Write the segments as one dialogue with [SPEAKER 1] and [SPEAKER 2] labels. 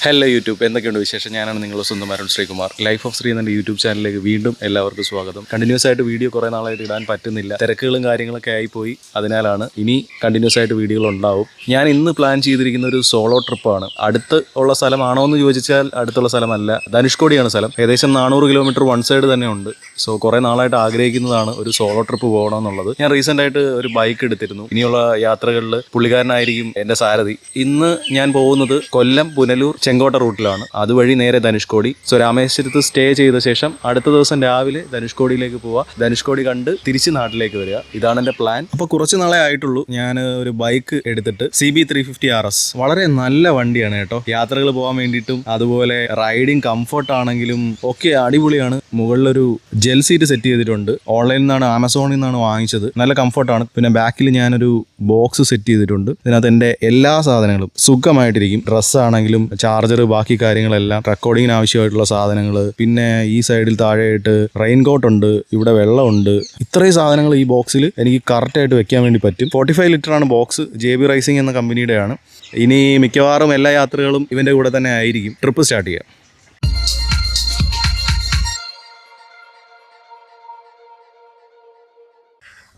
[SPEAKER 1] Hello YouTube, എന്തൊക്കെയുണ്ട് വിശേഷം? ഞാനാണ് നിങ്ങളുടെ സ്വന്തം അരുൺ ശ്രീകുമാർ. ലൈഫ് ഓഫ് ശ്രീ എന്ന യൂട്യൂബ് ചാനലിലേക്ക് വീണ്ടും എല്ലാവർക്കും സ്വാഗതം. കണ്ടിന്യൂസ് ആയിട്ട് വീഡിയോ കുറേ നാളായിട്ട് ഇടാൻ പറ്റുന്നില്ല, തിരക്കുകളും കാര്യങ്ങളൊക്കെ ആയിപ്പോയി. അതിനാലാണ്. ഇനി കണ്ടിന്യൂസ് ആയിട്ട് വീഡിയോകൾ ഉണ്ടാവും. ഞാൻ ഇന്ന് പ്ലാൻ ചെയ്തിരിക്കുന്ന ഒരു സോളോ ട്രിപ്പാണ്. അടുത്ത് ഉള്ള സ്ഥലമാണോ എന്ന് ചോദിച്ചാൽ അടുത്തുള്ള സ്ഥലമല്ല, ധനുഷ്കോടിയാണ് സ്ഥലം. ഏകദേശം 400 കിലോമീറ്റർ വൺ സൈഡ് തന്നെ ഉണ്ട്. സോ കുറേ നാളായിട്ട് ആഗ്രഹിക്കുന്നതാണ് ഒരു സോളോ ട്രിപ്പ് പോകണമെന്നുള്ളത്. ഞാൻ റീസെൻ്റ് ആയിട്ട് ഒരു ബൈക്ക് എടുത്തിരുന്നു. ഇനിയുള്ള യാത്രകളിൽ പുള്ളിക്കാരനായിരിക്കും എൻ്റെ സാരഥി. ഇന്ന് ഞാൻ പോകുന്നത് കൊല്ലം, പുനലൂർ, ചെങ്കോട്ട റൂട്ടിലാണ്. അതുവഴി നേരെ ധനുഷ്കോടി. സോ രാമേശ്വരത്ത് സ്റ്റേ ചെയ്ത ശേഷം അടുത്ത ദിവസം രാവിലെ ധനുഷ്കോടിയിലേക്ക് പോവുക, ധനുഷ്കോടി കണ്ട് തിരിച്ച് നാട്ടിലേക്ക് വരിക. ഇതാണ് എൻ്റെ പ്ലാൻ. അപ്പോൾ കുറച്ച് നാളെ ആയിട്ടുള്ളൂ ഞാൻ ഒരു ബൈക്ക് എടുത്തിട്ട്, CB 350 RS. വളരെ നല്ല വണ്ടിയാണ് കേട്ടോ. യാത്രകൾ പോകാൻ വേണ്ടിയിട്ടും അതുപോലെ റൈഡിങ് കംഫർട്ട് ആണെങ്കിലും ഒക്കെ അടിപൊളിയാണ്. മുകളിലൊരു ജെൽ സീറ്റ് സെറ്റ് ചെയ്തിട്ടുണ്ട്. ഓൺലൈനിൽ നിന്നാണ്, ആമസോണിൽ നിന്നാണ് വാങ്ങിച്ചത്. നല്ല കംഫർട്ടാണ്. പിന്നെ ബാക്കിൽ ഞാനൊരു ബോക്സ് സെറ്റ് ചെയ്തിട്ടുണ്ട്. ഇതിനകത്ത് എൻ്റെ എല്ലാ സാധനങ്ങളും സുഖമായിട്ടിരിക്കും. ഡ്രസ്സാണെങ്കിലും ചാർജർ, ബാക്കി കാര്യങ്ങളെല്ലാം, റെക്കോർഡിങ്ങിന് ആവശ്യമായിട്ടുള്ള സാധനങ്ങൾ. പിന്നെ ഈ സൈഡിൽ താഴെയായിട്ട് റെയിൻകോട്ട് ഉണ്ട്, ഇവിടെ വെള്ളമുണ്ട്. ഇത്രയും സാധനങ്ങൾ ഈ ബോക്സിൽ എനിക്ക് കറക്റ്റായിട്ട് വെക്കാൻ വേണ്ടി പറ്റും. 45 ലിറ്ററാണ് ബോക്സ്. JB റൈസിംഗ് എന്ന കമ്പനിയുടെയാണ്. ഇനി മിക്കവാറും എല്ലാ യാത്രകളും ഇവൻ്റെ കൂടെ തന്നെ ആയിരിക്കും. ട്രിപ്പ് സ്റ്റാർട്ട് ചെയ്യാം.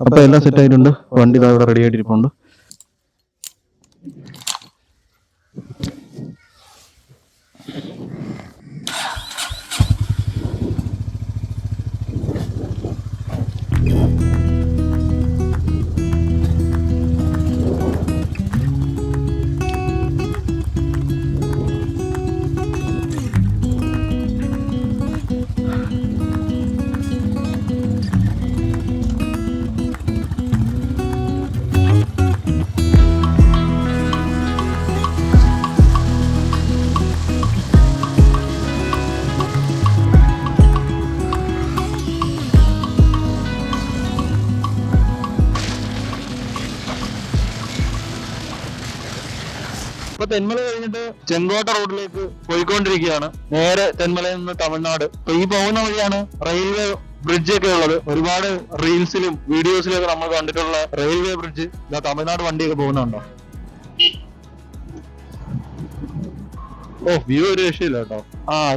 [SPEAKER 1] അപ്പോൾ എല്ലാം സെറ്റ് ആയിട്ടുണ്ട്. വണ്ടി ഇവിടെ റെഡി ആയിട്ടിരിപ്പുണ്ട്. ഇപ്പൊ തെന്മല കഴിഞ്ഞിട്ട് ചെങ്കോട്ട റോഡിലേക്ക് പോയിക്കൊണ്ടിരിക്കുകയാണ്. നേരെ തെന്മലയിൽ നിന്ന് തമിഴ്നാട്. അപ്പൊ ഈ പോകുന്ന വഴിയാണ് റെയിൽവേ ബ്രിഡ്ജ് ഒക്കെ ഉള്ളത്. ഒരുപാട് റീൽസിലും വീഡിയോസിലും ഒക്കെ നമ്മൾ കണ്ടിട്ടുള്ള റെയിൽവേ ബ്രിഡ്ജ്. ഇതാ തമിഴ്നാട് വണ്ടിയൊക്കെ പോകുന്നുണ്ടോ? വ്യൂ ഒരു രക്ഷയില്ല കേട്ടോ.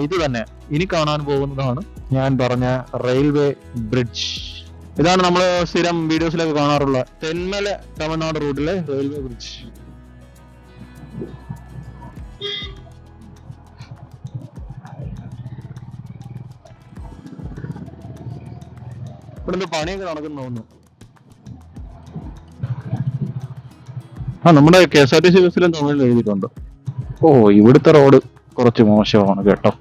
[SPEAKER 1] ഇത് തന്നെ ഇനി കാണാൻ പോകുന്നതാണ് ഞാൻ പറഞ്ഞ റെയിൽവേ ബ്രിഡ്ജ്. ഇതാണ് നമ്മൾ സ്ഥിരം വീഡിയോസിലൊക്കെ കാണാറുള്ള തെന്മല തമിഴ്നാട് റൂട്ടിലെ റെയിൽവേ ബ്രിഡ്ജ്. ഇവിടെ പണിയൊക്കെ നടക്കുന്നു തോന്നുന്നു. നമ്മുടെ KSRTC ബസ്സിലും തമിഴിൽ എഴുതിയിട്ടുണ്ട്. ഇവിടുത്തെ റോഡ് കുറച്ച് മോശമാണ് കേട്ടോ.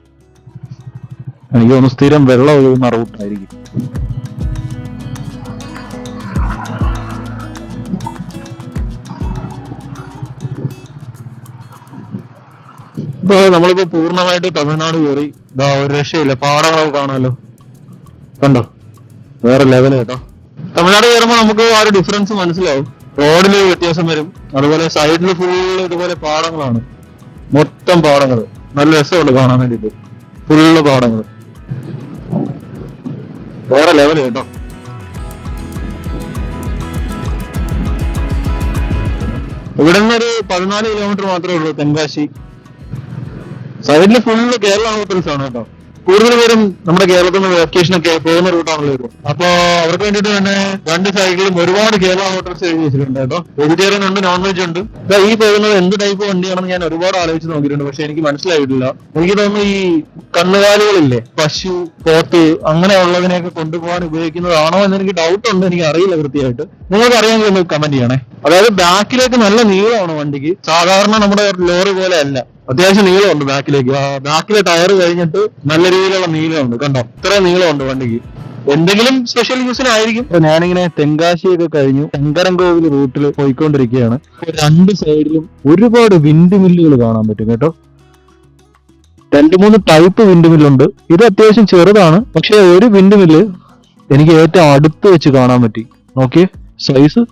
[SPEAKER 1] എനിക്ക് തോന്നുന്നു സ്ഥിരം വെള്ളം ഒഴുകുന്ന റൂട്ടായിരിക്കും. നമ്മളിപ്പോ പൂർണ്ണമായിട്ട് തമിഴ്നാട് കയറി. ഒരു രക്ഷയില്ല, പാടങ്ങളൊക്കെ കാണാമല്ലോ, കണ്ടോ? വേറെ ലെവല് കേട്ടോ. തമിഴ്നാട് കയറുമ്പോൾ നമുക്ക് ആ ഒരു ഡിഫറൻസ് മനസ്സിലാവും. റോഡില് വ്യത്യാസം വരും. അതുപോലെ സൈഡിൽ ഫുള്ള് ഇതുപോലെ പാടങ്ങളാണ്, മൊത്തം പാടങ്ങൾ. നല്ല രസമുണ്ട് കാണാൻ വേണ്ടിട്ട്. ഫുള്ള് പാടങ്ങൾ, വേറെ ലെവല് കേട്ടോ. ഇവിടെ നിന്നൊരു 14 കിലോമീറ്റർ മാത്രമേ ഉള്ളൂ തെങ്കാശി. സൈഡില് ഫുള്ള് കേരള ഹോട്ടൽസ് ആണ് കേട്ടോ. കൂടുതൽ പേരും നമ്മുടെ കേരളത്തിൽ നിന്ന് വെക്കേഷനൊക്കെ പോകുന്ന റൂട്ടാണല്ലോ ഇത്. അപ്പൊ അവർക്ക് വേണ്ടിയിട്ട് തന്നെ രണ്ട് സൈഡിലും ഒരുപാട് കേരള ഹോട്ടൽസ് എഴുതി വെച്ചിട്ടുണ്ട് കേട്ടോ. വെജിറ്റേറിയൻ ഉണ്ട്, നോൺ വെജ് ഉണ്ട്. ഈ പോകുന്നത് എന്ത് ടൈപ്പ് വണ്ടിയാണെന്ന് ഞാൻ ഒരുപാട് ആലോചിച്ച് നോക്കിയിട്ടുണ്ട്, പക്ഷെ എനിക്ക് മനസ്സിലായിട്ടില്ല. എനിക്ക് തോന്നുന്നു ഈ കന്നുകാലികളില്ലേ, പശു, പോത്ത്, അങ്ങനെയുള്ളതിനെയൊക്കെ കൊണ്ടുപോകാൻ ഉപയോഗിക്കുന്നതാണോ എന്ന് എനിക്ക് ഡൗട്ട് ഉണ്ട്. എനിക്ക് അറിയില്ല കൃത്യമായിട്ട്. നിങ്ങൾക്ക് അറിയാമെങ്കിൽ ഒന്ന് കമന്റ് ചെയ്യണേ. അതായത് ബാക്കിലേക്ക് നല്ല നീളമാണ് വണ്ടിക്ക്. സാധാരണ നമ്മുടെ ലോറി പോലെ അല്ല, അത്യാവശ്യം നീളമുണ്ട് ബാക്കിലേക്ക്. ബാക്കിലെ ടയർ കഴിഞ്ഞിട്ട് നല്ല രീതിയിലുള്ള നീളമുണ്ട്, കണ്ടോ? ഇത്ര നീളമുണ്ട് വണ്ടിക്ക്. എന്തെങ്കിലും സ്പെഷ്യൽ യൂസിനായിരിക്കും. ഞാനിങ്ങനെ തെങ്കാശിയൊക്കെ കഴിഞ്ഞു ശങ്കരൻകോവിൽ റൂട്ടിൽ പോയിക്കൊണ്ടിരിക്കുകയാണ്. രണ്ട് സൈഡിലും ഒരുപാട് വിൻഡ് മില്ലുകൾ കാണാൻ പറ്റും കേട്ടോ. 2-3 ടൈപ്പ് വിൻഡ് മില്ലുണ്ട്. ഇത് അത്യാവശ്യം ചെറുതാണ്, പക്ഷെ ഒരു വിൻഡ് മില്ല് എനിക്ക് ഏറ്റവും അടുത്ത് വെച്ച് കാണാൻ പറ്റി. നോക്കിയേ സൈസ്,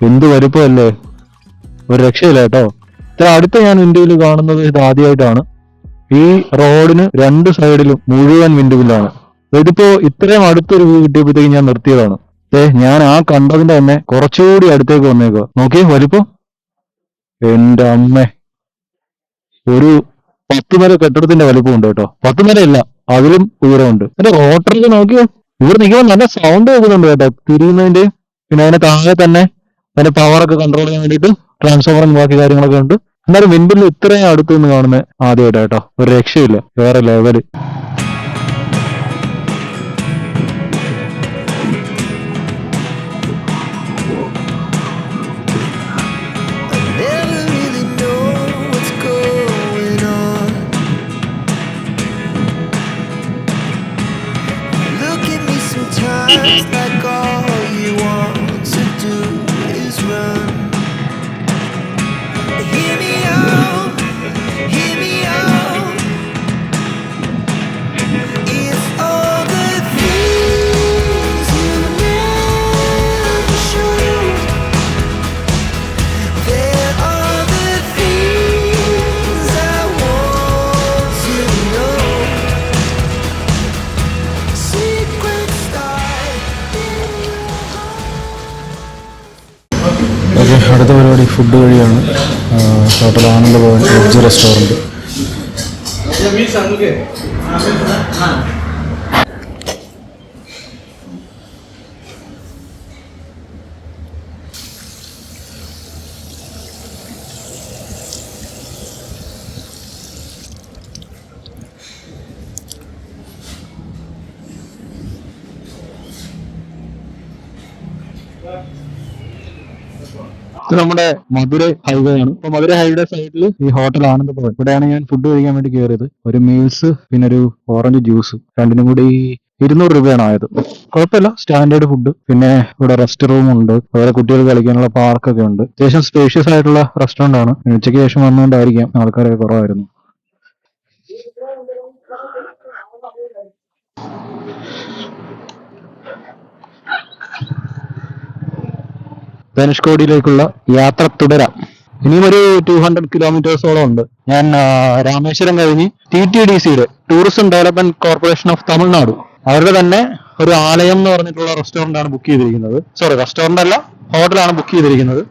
[SPEAKER 1] എന്ത് വലുപ്പമല്ലേ, ഒരു രക്ഷയില്ല കേട്ടോ. ഇത്ര അടുത്ത് ഞാൻ വിൻഡ് മില്ല് കാണുന്നത് ഇത് ആദ്യമായിട്ടാണ്. ഈ റോഡിന് രണ്ട് സൈഡിലും മുഴുവൻ വിൻഡ് മില്ലാണ്. ഇതിപ്പോ ഇത്രയും അടുത്തൊരു വ്യൂ കിട്ടിയപ്പോഴത്തേക്ക് ഞാൻ നിർത്തിയതാണ്. ഞാൻ ആ കണ്ടതിന്റെ തന്നെ കുറച്ചുകൂടി അടുത്തേക്ക് വന്നേക്കോ. നോക്കിയേ വലിപ്പം, എന്റെ അമ്മ, ഒരു
[SPEAKER 2] 10 നില കെട്ടിടത്തിന്റെ വലിപ്പമുണ്ട് കേട്ടോ. 10 നിലയില്ല, അതിലും ഉയരമുണ്ട്. എന്റെ ഹോട്ടലിൽ നോക്കിയോ, ഇവിടെ നിൽക്കുമ്പോൾ നല്ല സൗണ്ട് കേൾക്കുന്നുണ്ട് കേട്ടോ, തിരിയുന്നതിന്റെ. പിന്നെ അതിന്റെ താഴെ തന്നെ അതിന്റെ പവറൊക്കെ കൺട്രോൾ ചെയ്യാൻ വേണ്ടിയിട്ട് ട്രാൻസ്ഫോമറും ബാക്കി കാര്യങ്ങളൊക്കെ ഉണ്ട്. എന്നാലും വിൻഡിൽ ഇത്രയും അടുത്ത് നിന്ന് കാണുന്നത് ആദ്യമായിട്ടാ കേട്ടോ. ഒരു രക്ഷയില്ല, വേറെ level.
[SPEAKER 3] Like all you want to do is run. Hear me out, hear me out. It's all the things you never showed. There are the things I want to know. Secrets
[SPEAKER 2] okay, അടുത്ത പരിപാടി food കഴിയാണ്. Hotel Ananda Bhavan veg restaurant. ഇത് നമ്മുടെ Madurai highway ആണ്. അപ്പൊ മധുരൈ ഹൈവേയുടെ സൈഡിൽ ഈ ഹോട്ടൽ ആനന്ദഭവൻ, ഇവിടെയാണ് ഞാൻ ഫുഡ് കഴിക്കാൻ വേണ്ടി കയറിയത്. ഒരു മീൽസ് പിന്നെ ഒരു ഓറഞ്ച് ജ്യൂസ്, രണ്ടിനും കൂടി 200 രൂപയാണ് ആയത്. കുഴപ്പമില്ല, സ്റ്റാൻഡേർഡ് ഫുഡ്. പിന്നെ ഇവിടെ റെസ്റ്റ് റൂം ഉണ്ട്, അതുപോലെ കുട്ടികൾക്ക് കളിക്കാനുള്ള പാർക്കൊക്കെ ഉണ്ട്. അത്യാവശ്യം സ്പേഷ്യസ് ആയിട്ടുള്ള റെസ്റ്റോറന്റ് ആണ്. ഉച്ചയ്ക്ക് ശേഷം വന്നുകൊണ്ടായിരിക്കാം ആൾക്കാരൊക്കെ കുറവായിരുന്നു. ധനുഷ്കോടിയിലേക്കുള്ള യാത്ര തുടരാം. ഇനിയും ഒരു 200 കിലോമീറ്റേഴ്സോളം ഉണ്ട്. ഞാൻ രാമേശ്വരം കഴിഞ്ഞ് TTDCയുടെ tourism development corporation of Tamil Nadu, അവരുടെ തന്നെ ഒരു ആലയം എന്ന് പറഞ്ഞിട്ടുള്ള റെസ്റ്റോറന്റ് ആണ് ബുക്ക് ചെയ്തിരിക്കുന്നത്. സോറി, റെസ്റ്റോറന്റ് അല്ല, ഹോട്ടലാണ് ബുക്ക് ചെയ്തിരിക്കുന്നത്.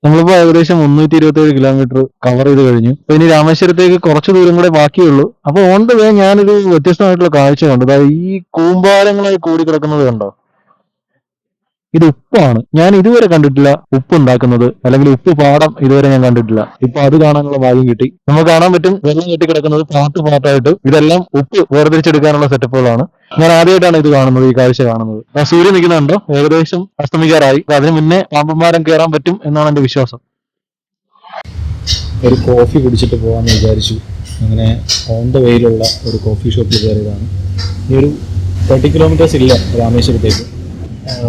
[SPEAKER 2] നമ്മളിപ്പോ ഏകദേശം 327 കിലോമീറ്റർ കവർ ചെയ്ത് കഴിഞ്ഞു. അപ്പൊ ഇനി രാമേശ്വരത്തേക്ക് കുറച്ച് ദൂരം കൂടെ ബാക്കിയുള്ളൂ. അപ്പൊ ഓൺ ദ വേ ഞാനൊരു വ്യത്യസ്തമായിട്ടുള്ള കാഴ്ച കണ്ടു. അതായത് ഈ കൂമ്പാരങ്ങളായി കൂടി കിടക്കുന്നത് കണ്ടോ? ഇത് ഉപ്പാണ്. ഞാൻ ഇതുവരെ കണ്ടിട്ടില്ല ഉപ്പ് ഉണ്ടാക്കുന്നത്, അല്ലെങ്കിൽ ഉപ്പ് പാടം ഇതുവരെ ഞാൻ കണ്ടിട്ടില്ല. ഇപ്പൊ അത് കാണാനുള്ള ഭാഗ്യം കിട്ടി. നമുക്ക് കാണാൻ പറ്റും വെള്ളം കെട്ടി കിടക്കുന്നത് പാർട്ടായിട്ട്. ഇതെല്ലാം ഉപ്പ് വേർതിരിച്ചെടുക്കാനുള്ള സെറ്റപ്പുകളാണ്. ഞാൻ ആദ്യമായിട്ടാണ് ഇത് കാണുന്നത്, ഈ കാഴ്ച കാണുന്നത്. സൂര്യൻ നിൽക്കുന്നുണ്ടോ, ഏകദേശം അസ്തമിക്കാറായി. അപ്പൊ അതിന് മുന്നേ പാമ്പന്മാരം കയറാൻ പറ്റും എന്നാണ് എന്റെ വിശ്വാസം. ഒരു കോഫി കുടിച്ചിട്ട് പോകാമെന്ന് വിചാരിച്ചു. അങ്ങനെ ഓൺ ദ വേയിലുള്ള ഒരു കോഫി ഷോപ്പിൽ കയറിയതാണ്. ഈ ഒരു 30 കിലോമീറ്റേഴ്സ് ഇല്ല രാമേശ്വരത്തേക്ക്.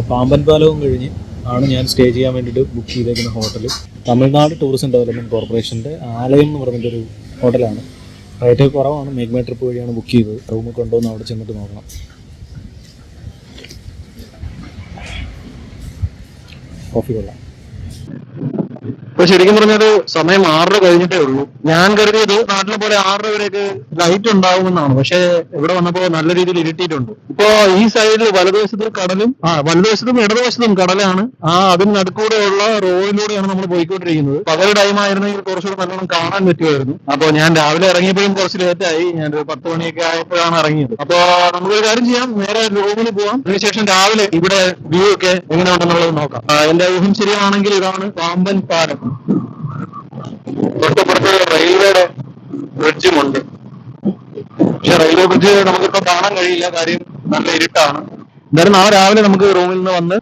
[SPEAKER 2] പാമ്പൻ പാലവും കഴിഞ്ഞ് ആണ് ഞാൻ സ്റ്റേ ചെയ്യാൻ വേണ്ടിയിട്ട് ബുക്ക് ചെയ്തേക്കുന്ന ഹോട്ടൽ. തമിഴ്നാട് ടൂറിസം ഡെവലപ്മെന്റ് കോർപ്പറേഷൻ്റെ ആലയം എന്ന് പറഞ്ഞിട്ടൊരു ഹോട്ടലാണ്. റേറ്റ് കുറവാണ്. മേഘ്മ ട്രിപ്പ് വഴിയാണ് ബുക്ക് ചെയ്തത്. റൂമൊക്കെ ഉണ്ടോയെന്ന് അവിടെ ചെന്നിട്ട് നോക്കണം. കോഫി കൊള്ളാം. ഇപ്പൊ ശരിക്കും പറഞ്ഞത് സമയം 6:30 കഴിഞ്ഞിട്ടേ ഉള്ളൂ. ഞാൻ കരുതിയത് നാട്ടിലെ പോലെ 6:30 വരെയൊക്കെ ലൈറ്റ് ഉണ്ടാവുമെന്നാണ്. പക്ഷെ ഇവിടെ വന്നപ്പോ നല്ല രീതിയിൽ ഇരുട്ടിയിട്ടുണ്ട്. ഇപ്പോ ഈ സൈഡിൽ വലതുവശത്ത് കടലും വലതുവശത്തും ഇടതുവശത്തും കടലാണ്. അതിന് നടുക്കൂടെയുള്ള റോഡിലൂടെയാണ് നമ്മൾ പോയിക്കൊണ്ടിരിക്കുന്നത്. പകൽ ടൈം ആയിരുന്നെങ്കിൽ കുറച്ചുകൂടെ നല്ലോണം കാണാൻ പറ്റുമായിരുന്നു. അപ്പൊ ഞാൻ രാവിലെ ഇറങ്ങിയപ്പോഴും കുറച്ച് ലേറ്റായി. ഞാൻ ഒരു 10 മണിയൊക്കെ ആയപ്പോഴാണ് ഇറങ്ങിയത്. അപ്പൊ നമുക്കൊരു കാര്യം ചെയ്യാം, നേരെ റൂമിൽ പോവാം. അതിനുശേഷം രാവിലെ ഇവിടെ വ്യൂ ഒക്കെ എങ്ങനെയുണ്ടെന്നുള്ളത് നോക്കാം. എന്റെ ഊഹം ശരിയാണെങ്കിൽ ഇതാണ് പാമ്പൻ പാലം. തൊട്ടപ്പുറത്ത് റെയിൽവേയുടെ ബ്രിഡ്ജുമുണ്ട്. പക്ഷെ റെയിൽവേ ബ്രിഡ്ജ് നമുക്കിപ്പോ കാണാൻ കഴിയില്ല, കാര്യം നല്ല ഇരുട്ടാണ്. എന്തായാലും നാളെ രാവിലെ നമുക്ക് റൂമിൽ നിന്ന് വന്ന്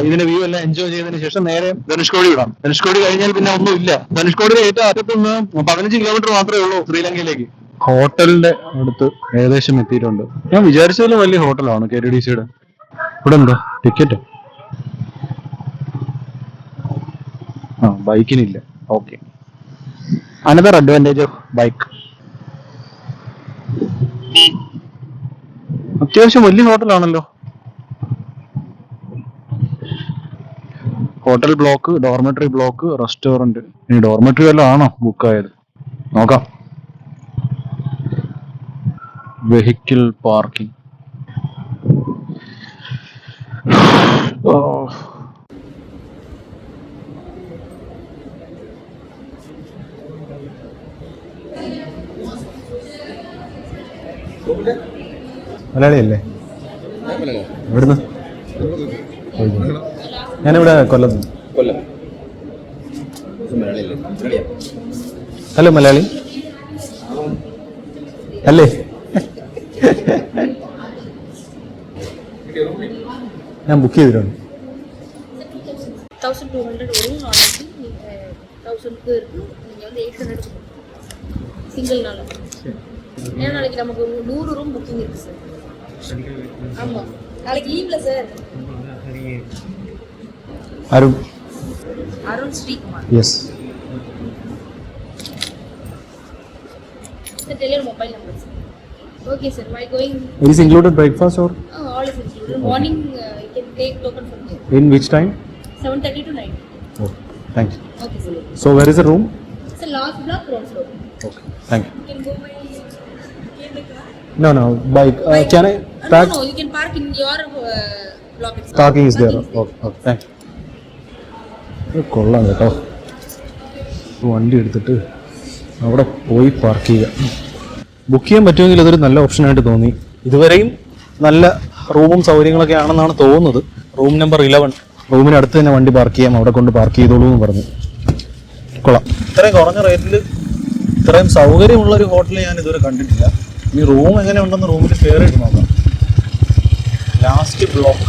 [SPEAKER 2] ഇതിന്റെ വ്യൂ എല്ലാം എൻജോയ് ചെയ്തതിനു ശേഷം നേരെ ധനുഷ്കോടി വിടാം. ധനുഷ്കോടി കഴിഞ്ഞാൽ പിന്നെ ഒന്നുമില്ല. ധനുഷ്കോടിയുടെ ഏറ്റവും അറ്റത്ത് നിന്ന് 15 കിലോമീറ്റർ മാത്രമേ ഉള്ളൂ ശ്രീലങ്കയിലേക്ക്. ഹോട്ടലിന്റെ അടുത്ത് ഏകദേശം എത്തിയിട്ടുണ്ട്. ഞാൻ വിചാരിച്ചതിലും വലിയ ഹോട്ടലാണ് KTDCയുടെ. ഇവിടെ എന്താ ടിക്കറ്റ്? ബൈക്കിനില്ല. Okay, another advantage of bike. അത്യാവശ്യം വലിയ ഹോട്ടലാണല്ലോ. Hotel block, dormitory block, restaurant. ഇനി ഡോർമെട്രി വല്ലതും ആണോ ബുക്ക് ആയത്? നോക്കാം. Vehicle parking. മലയാളിയല്ലേ? ഇവിടുന്ന് ഞാനിവിടെ കൊല്ലത്ത്. ഹലോ, മലയാളി അല്ലേ? ഞാൻ ബുക്ക് ചെയ്തിട്ടുണ്ട്.
[SPEAKER 4] 1200 வரும் நாளைக்கு. நீங்கள் 1000க்கு இருக்குது. நீங்கள் வந்து 800 சிங்கிள் நாள். ஏன்னா நாளைக்கு நமக்கு 100 ரூம் புக்கிங் இருக்குது சார். ஆமாம், நாளைக்கு லீவில் sir. Arun Sreekumar.
[SPEAKER 2] Yes
[SPEAKER 4] sir, tell your mobile number sir. Okay sir, why going?
[SPEAKER 2] It is included breakfast or?
[SPEAKER 4] All is included. Morning you can take token from here.
[SPEAKER 2] In which time?
[SPEAKER 4] 7:30 to 9.
[SPEAKER 2] Oh, thank you.
[SPEAKER 4] Okay sir.
[SPEAKER 2] So where is the room?
[SPEAKER 4] Sir, last block, ground floor.
[SPEAKER 2] Okay, thank you.
[SPEAKER 4] You can go by the car.
[SPEAKER 2] No, bike. Can I park?
[SPEAKER 4] No, you can park in your block itself.
[SPEAKER 2] Parking is there. Okay, thank you. കൊള്ളാം കേട്ടോ. വണ്ടി എടുത്തിട്ട് അവിടെ പോയി park ചെയ്യുക. Book ചെയ്യാൻ പറ്റുമെങ്കിൽ അതൊരു നല്ല ഓപ്ഷനായിട്ട് തോന്നി. ഇതുവരെയും നല്ല റൂമും സൗകര്യങ്ങളൊക്കെ ആണെന്നാണ് തോന്നുന്നത്. റൂം നമ്പർ 11, റൂമിനടുത്ത് തന്നെ വണ്ടി പാർക്ക് ചെയ്യാം, അവിടെ കൊണ്ട് പാർക്ക് ചെയ്തോളൂ എന്ന് പറഞ്ഞു. കൊള്ളാം. ഇത്രയും കുറഞ്ഞ റേറ്റിൽ ഇത്രയും സൗകര്യമുള്ളൊരു ഹോട്ടൽ ഞാൻ ഇതുവരെ കണ്ടിട്ടില്ല. ഇനി റൂം എങ്ങനെ ഉണ്ടെന്ന് റൂമിൽ കയറി ചെയ്ത് നോക്കാം. Last block.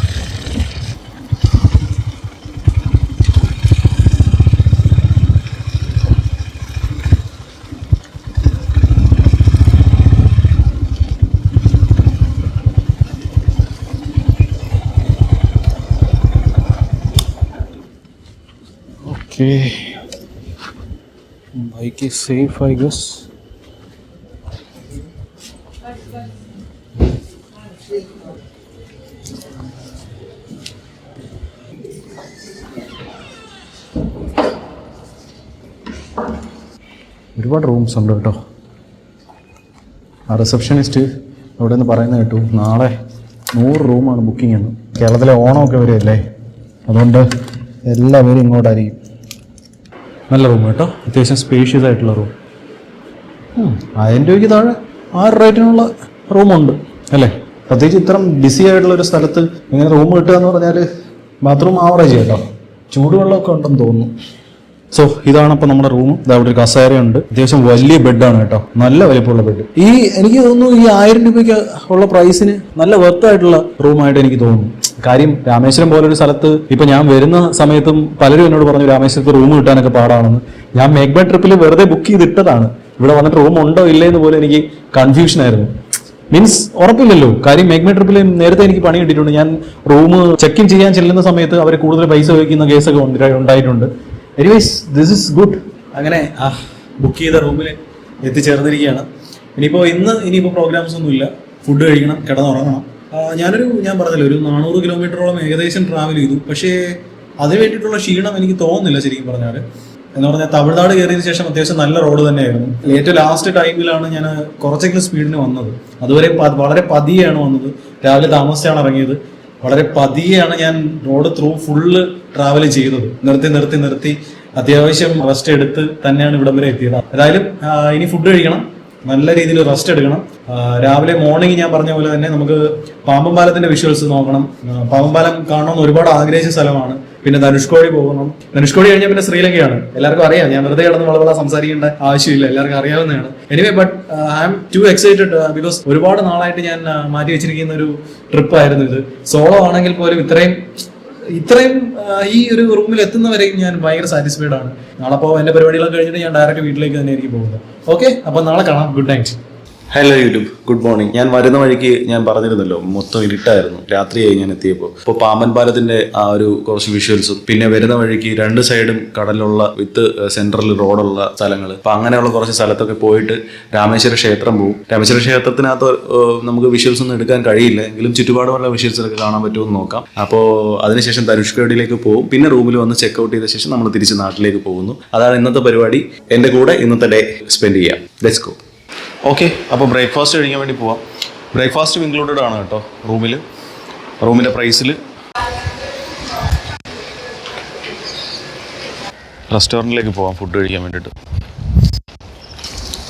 [SPEAKER 2] Okay, bike is safe, I guess. ഒരുപാട് റൂംസ് ഉണ്ട് കേട്ടോ. ആ റിസപ്ഷനിസ്റ്റ് അവിടെ നിന്ന് പറയുന്നത് കേട്ടു നാളെ 100 റൂമാണ് ബുക്കിംഗ് എന്ന്. കേരളത്തിലെ ഓണമൊക്കെ വരുമല്ലേ, അതുകൊണ്ട് എല്ലാവരും ഇങ്ങോട്ടായിരിക്കും. നല്ല റൂം കേട്ടോ, അത്യാവശ്യം സ്പേഷ്യസ് ആയിട്ടുള്ള റൂം. 1000 രൂപയ്ക്ക് താഴെ ആ റേറ്റിനുള്ള റൂമുണ്ട് അല്ലേ. പ്രത്യേകിച്ച് ഇത്രയും ബിസി ആയിട്ടുള്ളൊരു സ്ഥലത്ത് ഇങ്ങനെ റൂം കിട്ടുക എന്ന് പറഞ്ഞാൽ ബാത്റൂം ആവറേജ് കേട്ടോ. ചൂടുവെള്ളമൊക്കെ ഉണ്ടെന്ന് തോന്നുന്നു. സോ ഇതാണ് അപ്പോൾ നമ്മുടെ റൂം. അവിടെ ഒരു കസേരയുണ്ട്. അത്യാവശ്യം വലിയ ബെഡാണ് കേട്ടോ, നല്ല വലിപ്പമുള്ള ബെഡ്. എനിക്ക് തോന്നുന്നു ഈ 1000 രൂപയ്ക്ക് ഉള്ള പ്രൈസിന് നല്ല വർത്തായിട്ടുള്ള റൂമായിട്ട് എനിക്ക് തോന്നുന്നു. കാര്യം രാമേശ്വരം പോലൊരു സ്ഥലത്ത് ഇപ്പൊ ഞാൻ വരുന്ന സമയത്തും പലരും എന്നോട് പറഞ്ഞു രാമേശ്വരത്ത് റൂം കിട്ടാനൊക്കെ പാടാണെന്ന്. ഞാൻ മേഘ്ബ ട്രിപ്പിൽ വെറുതെ ബുക്ക് ചെയ്തിട്ടതാണ്. ഇവിടെ വന്നിട്ട് റൂം ഉണ്ടോ ഇല്ലേന്ന് പോലെ എനിക്ക് കൺഫ്യൂഷൻ ആയിരുന്നു. മീൻസ് ഉറപ്പില്ലല്ലോ. കാര്യം മേഘ്ബ ട്രിപ്പിൽ നേരത്തെ എനിക്ക് പണി കിട്ടിയിട്ടുണ്ട്. ഞാൻ റൂം ചെക്ക് ഇൻ ചെയ്യാൻ ചെല്ലുന്ന സമയത്ത് അവർ കൂടുതൽ പൈസ വയ്ക്കുന്ന കേസൊക്കെ ഉണ്ടായിട്ടുണ്ട്. Anyways this is good. അങ്ങനെ ബുക്ക് ചെയ്ത റൂമിൽ എത്തിച്ചേർന്നിരിക്കുകയാണ്. ഇനിയിപ്പോൾ പ്രോഗ്രാംസ് ഒന്നുമില്ല. ഫുഡ് കഴിക്കണം, കിടന്നുറങ്ങണം. ഞാൻ പറഞ്ഞല്ലോ ഒരു 400 കിലോമീറ്ററോളം ഏകദേശം ട്രാവൽ ചെയ്തു. പക്ഷേ അതിന് വേണ്ടിയിട്ടുള്ള ക്ഷീണം എനിക്ക് തോന്നുന്നില്ല ശരിക്കും പറഞ്ഞാൽ. എന്ന് പറഞ്ഞാൽ തമിഴ്നാട് കയറിയതിനു ശേഷം അത്യാവശ്യം നല്ല റോഡ് തന്നെയായിരുന്നു. ഏറ്റവും ലാസ്റ്റ് ടൈമിലാണ് ഞാൻ കുറച്ചെങ്കിലും സ്പീഡിന് വന്നത്. അതുവരെ വളരെ പതിയെയാണ് വന്നത്. രാവിലെ താമസിച്ചാണ് ഇറങ്ങിയത്. വളരെ പതിയെയാണ് ഞാൻ റോഡ് ത്രൂ ഫുള്ള് ട്രാവൽ ചെയ്തത്. നിർത്തി അത്യാവശ്യം റെസ്റ്റ് എടുത്ത് തന്നെയാണ് ഇവിടം വരെ എത്തിയത്. ഏതായാലും ഇനി ഫുഡ് കഴിക്കണം, നല്ല രീതിയിൽ റെസ്റ്റ് എടുക്കണം. രാവിലെ മോർണിംഗ് ഞാൻ പറഞ്ഞ പോലെ തന്നെ നമുക്ക് പാമ്പൻ പാലത്തിന്റെ വിഷ്വൽസ് നോക്കണം. പാമ്പൻ പാലം കാണണമെന്ന് ഒരുപാട് ആഗ്രഹിച്ച സ്ഥലമാണ്. പിന്നെ ധനുഷ്കോടി പോകണം. ധനുഷ്കോടി കഴിഞ്ഞാൽ പിന്നെ ശ്രീലങ്കയാണ്. എല്ലാവർക്കും അറിയാം. ഞാൻ വെറുതെ കിടന്ന് വളവള സംസാരിക്കേണ്ട ആവശ്യമില്ല, എല്ലാവർക്കും അറിയാവുന്നതാണ്. Anyway but I am too excited because ഒരുപാട് നാളായിട്ട് ഞാൻ മാറ്റി വെച്ചിരിക്കുന്ന ഒരു ട്രിപ്പായിരുന്നു ഇത്. സോളോ ആണെങ്കിൽ പോലും ഇത്രയും ഈ ഒരു റൂമിൽ എത്തുന്നവരെയും ഞാൻ ഭയങ്കര സാറ്റിസ്ഫൈഡ് ആണ്. നാളെ അപ്പോൾ എൻ്റെ പരിപാടികളൊക്കെ കഴിഞ്ഞിട്ട് ഞാൻ ഡയറക്റ്റ് വീട്ടിലേക്ക് തന്നെ ആയിരിക്കും പോകുന്നത്. ഓക്കെ, അപ്പോൾ നാളെ കാണാം. Good night.
[SPEAKER 1] Hello YouTube, good morning. ഞാൻ വരുന്ന വഴിക്ക് ഞാൻ പറഞ്ഞിരുന്നല്ലോ മൊത്തം ഇരുട്ടായിരുന്നു രാത്രിയായി ഞാൻ എത്തിയപ്പോൾ. ഇപ്പോൾ പാമ്പൻ പാലത്തിന്റെ ആ ഒരു കുറച്ച് വിഷ്വൽസും പിന്നെ വരുന്ന വഴിക്ക് 2 സൈഡും കടലുള്ള വിത്ത് സെൻട്രൽ റോഡുള്ള സ്ഥലങ്ങൾ. അപ്പം അങ്ങനെയുള്ള കുറച്ച് സ്ഥലത്തൊക്കെ പോയിട്ട് രാമേശ്വര ക്ഷേത്രം പോകും. രാമേശ്വര ക്ഷേത്രത്തിനകത്ത് നമുക്ക് വിഷ്വൽസ് ഒന്നും എടുക്കാൻ കഴിയില്ല, എങ്കിലും ചുറ്റുപാടുമുള്ള വിഷ്വൽസൊക്കെ കാണാൻ പറ്റുമെന്ന് നോക്കാം. അപ്പോൾ അതിനുശേഷം ധനുഷ്കോടിയിലേക്ക് പോകും. പിന്നെ റൂമിൽ വന്ന് ചെക്കൗട്ട് ചെയ്ത ശേഷം നമ്മൾ തിരിച്ച് നാട്ടിലേക്ക് പോകുന്നു. അതാണ് ഇന്നത്തെ പരിപാടി. എൻ്റെ കൂടെ ഇന്നത്തെ ഡേ സ്പെൻഡ് ചെയ്യാം. Let's go. ഓക്കെ, അപ്പോൾ ബ്രേക്ക്ഫാസ്റ്റ് കഴിക്കാൻ വേണ്ടി പോവാം. ബ്രേക്ക്ഫാസ്റ്റും ഇൻക്ലൂഡഡ് ആണ് കേട്ടോ റൂമിൻ്റെ പ്രൈസിൽ. റെസ്റ്റോറൻറ്റിലേക്ക് പോവാം ഫുഡ് കഴിക്കാൻ വേണ്ടിയിട്ട്.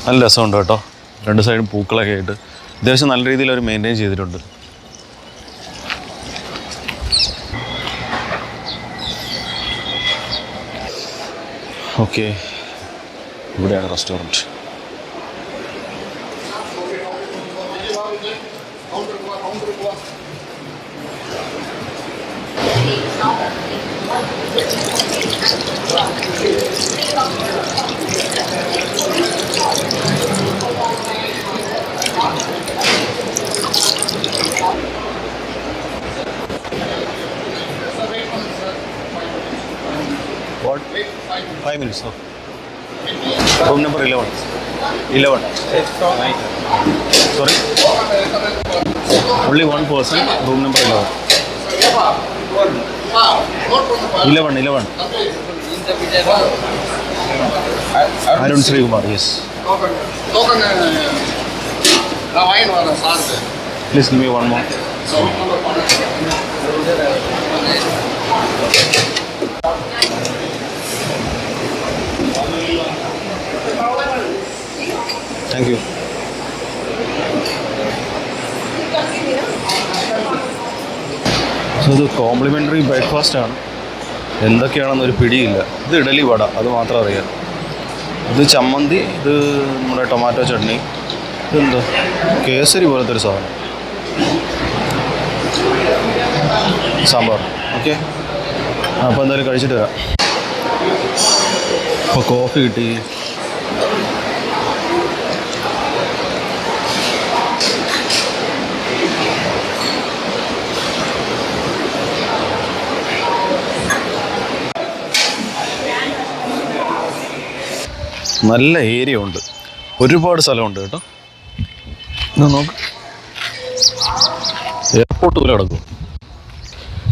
[SPEAKER 1] നല്ല രസമുണ്ട് കേട്ടോ. 2 സൈഡും പൂക്കളൊക്കെ ആയിട്ട് അത്യാവശ്യം നല്ല രീതിയിൽ അവർ മെയിൻറ്റെയിൻ ചെയ്തിട്ടുണ്ട്. ഓക്കെ, ഇവിടെയാണ് restaurant. What? 5 minutes. Oh. Room number 11. 11. Sorry? Only one person. Room number 11. 11. Arun Srikumar, yes. Please give me one more. Thank you. So ഇത് കോംപ്ലിമെൻ്ററി ബ്രേക്ക്ഫാസ്റ്റ് ആണ്. എന്തൊക്കെയാണെന്നൊരു പിടിയില്ല. ഇത് ഇഡലി വട, അത് മാത്രം അറിയാം. ഇത് ചമ്മന്തി, ഇത് നമ്മുടെ ടൊമാറ്റോ ചട്നി, ഇതെന്താ കേസരി പോലത്തെ ഒരു സാധനം, സാമ്പാർ. ഓക്കെ, അപ്പോൾ എന്തായാലും കഴിച്ചിട്ട് വരാം. അപ്പോൾ കോഫി കിട്ടി. നല്ല ഏരിയ ഉണ്ട്, ഒരുപാട് സ്ഥലമുണ്ട് കേട്ടോ. ഇത് നോക്ക്, എയർപോർട്ട് പോലെ കിടക്കും.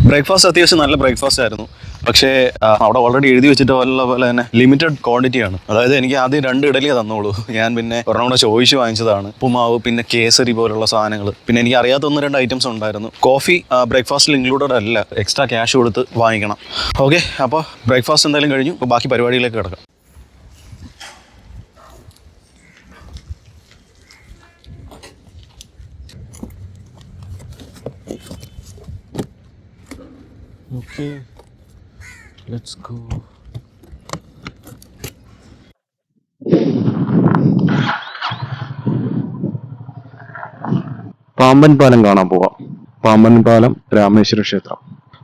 [SPEAKER 1] ബ്രേക്ക്ഫാസ്റ്റ് അത്യാവശ്യം നല്ല ബ്രേക്ക്ഫാസ്റ്റ് ആയിരുന്നു. പക്ഷേ അവിടെ ഓൾറെഡി എഴുതി വെച്ചിട്ട് പോലെ തന്നെ ലിമിറ്റഡ് ക്വാണ്ടിറ്റിയാണ്. അതായത് എനിക്ക് ആദ്യം 2 ഇഡലിയേ തന്നോളൂ. ഞാൻ പിന്നെ ഒരെണ്ണം കൂടെ ചോദിച്ച് വാങ്ങിച്ചതാണ്. ഉപ്പുമാവ്, പിന്നെ കേസരി പോലുള്ള സാധനങ്ങൾ, പിന്നെ എനിക്ക് അറിയാത്ത 1-2 ഐറ്റംസ് ഉണ്ടായിരുന്നു. കോഫി ബ്രേക്ക്ഫാസ്റ്റിൽ ഇൻക്ലൂഡഡ് അല്ല, എക്സ്ട്രാ ക്യാഷ് കൊടുത്ത് വാങ്ങിക്കണം. ഓക്കെ, അപ്പോൾ ബ്രേക്ക്ഫാസ്റ്റ് എന്തായാലും കഴിഞ്ഞു. അപ്പോൾ ബാക്കി പരിപാടിയിലേക്ക് കിടക്കാം. Okay, let's go.
[SPEAKER 2] പാമ്പൻ പാലം കാണാൻ പോവാം. പാമ്പൻ പാലം, രാമേശ്വര ക്ഷേത്രം.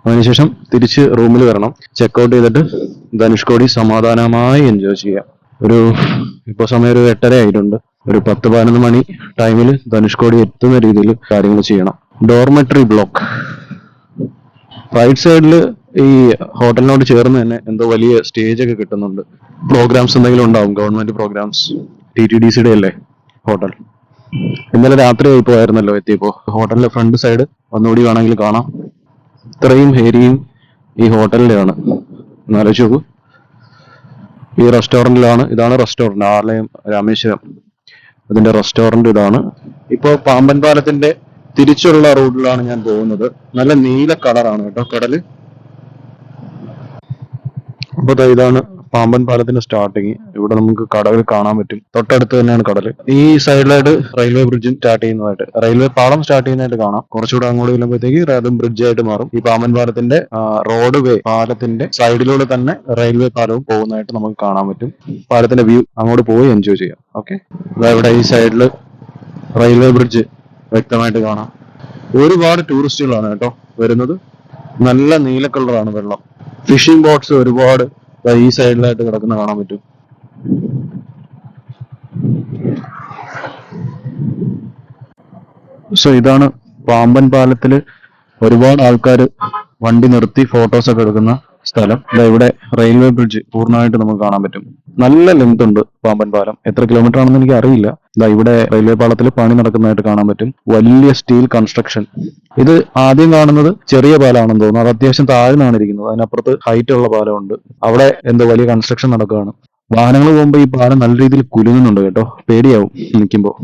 [SPEAKER 2] അതിനുശേഷം തിരിച്ച് റൂമിൽ വരണം. ചെക്കൗട്ട് ചെയ്തിട്ട് ധനുഷ്കോടി സമാധാനമായി എൻജോയ് ചെയ്യാം. ഇപ്പോൾ സമയം ഒരു 8:30 ആയിട്ടുണ്ട്. ഒരു 10-11 മണി ടൈമിൽ ധനുഷ്കോടി എത്തുന്ന രീതിയിൽ കാര്യങ്ങൾ ചെയ്യണം. Dormitory block. റൈറ്റ് സൈഡിൽ ഈ ഹോട്ടലിനോട് ചേർന്ന് തന്നെ എന്തോ വലിയ സ്റ്റേജ് ഒക്കെ കിട്ടുന്നുണ്ട്. പ്രോഗ്രാംസ് എന്തെങ്കിലും ഉണ്ടാവും, ഗവൺമെന്റ് പ്രോഗ്രാംസ്. TTDCയുടെ അല്ലേ ഹോട്ടൽ. ഇന്നലെ രാത്രി ആയിപ്പോയായിരുന്നല്ലോ എത്തിയപ്പോൾ. ഹോട്ടലിന്റെ ഫ്രണ്ട് സൈഡ് ഒന്നുകൂടി വേണമെങ്കിൽ കാണാം. ഇത്രയും ഏരിയയും ഈ ഹോട്ടലിന്റെ ആണ്. എന്നാലോചിച്ച് നോക്കൂ. ഈ റെസ്റ്റോറന്റിലാണ്. ഇതാണ് റെസ്റ്റോറന്റ്, ആലയം രാമേശ്വരം. അതിന്റെ റെസ്റ്റോറന്റ് ഇതാണ്. ഇപ്പോൾ പാമ്പൻ പാലത്തിന്റെ തിരിച്ചുള്ള റൂട്ടിലാണ് ഞാൻ പോകുന്നത്. നല്ല നീല കളറാണ് കേട്ടോ കടല്. അപ്പൊ ഇതാണ് പാമ്പൻ പാലത്തിന്റെ സ്റ്റാർട്ടിങ്. ഇവിടെ നമുക്ക് കടൽ കാണാൻ പറ്റും. തൊട്ടടുത്ത് തന്നെയാണ് കടൽ. ഈ സൈഡിലായിട്ട് റെയിൽവേ ബ്രിഡ്ജും സ്റ്റാർട്ട് ചെയ്യുന്നതായിട്ട്, റെയിൽവേ പാളം സ്റ്റാർട്ട് ചെയ്യുന്നതായിട്ട് കാണാം. കുറച്ചുകൂടെ അങ്ങോട്ട് ചെല്ലുമ്പോഴത്തേക്ക് അതും ബ്രിഡ്ജ് ആയിട്ട് മാറും. ഈ പാമ്പൻ പാലത്തിന്റെ റോഡ് വേ, പാലത്തിന്റെ സൈഡിലൂടെ തന്നെ റെയിൽവേ പാലവും പോകുന്നതായിട്ട് നമുക്ക് കാണാൻ പറ്റും. പാലത്തിന്റെ വ്യൂ അങ്ങോട്ട് പോയി എൻജോയ് ചെയ്യാം. ഓക്കെ, ഇവിടെ ഈ സൈഡില് റെയിൽവേ ബ്രിഡ്ജ് വ്യക്തമായിട്ട് കാണാം. ഒരുപാട് ടൂറിസ്റ്റുകളാണ് കേട്ടോ വരുന്നത്. നല്ല നീല കളറാണ് വെള്ളം. ഫിഷിംഗ് ബോട്ട്സ് ഒരുപാട് ഈ സൈഡിലായിട്ട് കിടക്കുന്ന കാണാൻ പറ്റും. സോ ഇതാണ് പാമ്പൻ പാലത്തില് ഒരുപാട് ആൾക്കാർ വണ്ടി നിർത്തി ഫോട്ടോസ് ഒക്കെ എടുക്കുന്ന സ്ഥലം. ഇവിടെ റെയിൽവേ ബ്രിഡ്ജ് പൂർണ്ണമായിട്ട് നമുക്ക് കാണാൻ പറ്റും. നല്ല ലെങ്ത് ഉണ്ട് പാമ്പൻ പാലം. എത്ര കിലോമീറ്റർ ആണെന്ന് എനിക്ക് അറിയില്ല. ഇവിടെ റെയിൽവേ പാളത്തിൽ പണി നടക്കുന്നതായിട്ട് കാണാൻ പറ്റും. വലിയ സ്റ്റീൽ കൺസ്ട്രക്ഷൻ. ഇത് ആദ്യം കാണുന്നത് ചെറിയ പാലമാണെന്ന് തോന്നുന്നു. അത് അത്യാവശ്യം താഴ്ന്നാണ് ഇരിക്കുന്നത്. അതിനപ്പുറത്ത് ഹൈറ്റ് ഉള്ള പാലമുണ്ട്. അവിടെ എന്തോ വലിയ കൺസ്ട്രക്ഷൻ നടക്കുകയാണ്. വാഹനങ്ങൾ പോകുമ്പോൾ ഈ പാലം നല്ല രീതിയിൽ കുലുങ്ങുന്നുണ്ട് കേട്ടോ. പേടിയാവും നിൽക്കുമ്പോൾ.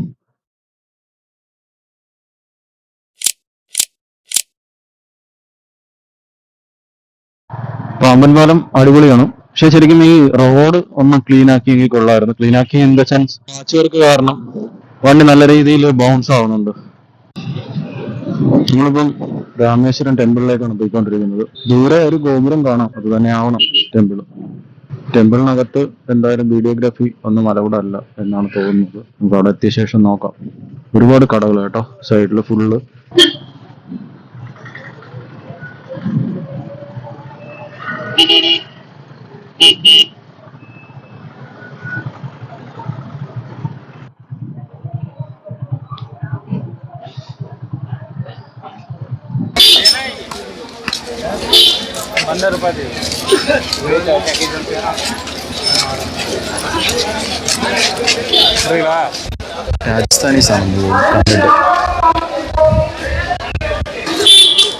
[SPEAKER 2] പാമ്പൻ പാലം അടിപൊളിയാണ്. പക്ഷെ ശരിക്കും ഈ റോഡ് ഒന്ന് ക്ലീൻ ആക്കിയെങ്കിൽ കൊള്ളായിരുന്നു. ക്ലീൻ ആക്കി in the sense patch work കാരണം വണ്ടി നല്ല രീതിയിൽ ബൗൺസ് ആവുന്നുണ്ട്. നമ്മളിപ്പം രാമേശ്വരം ടെമ്പിളിലേക്കാണ് പോയിക്കൊണ്ടിരിക്കുന്നത്. ദൂരെ ഒരു ഗോപുരം കാണാം, അത് തന്നെ ആവണം ടെമ്പിളിനകത്ത് എന്തായാലും വീഡിയോഗ്രാഫി ഒന്നും അലൗഡ് അല്ല എന്നാണ് തോന്നുന്നത്. നമുക്ക് അവിടെ എത്തിയ ശേഷം നോക്കാം. ഒരുപാട് കടകൾ കേട്ടോ, സൈഡിൽ ഫുള്ള്.
[SPEAKER 1] രാജസ്ഥാനി സംഭവം കണ്ടിട്ട്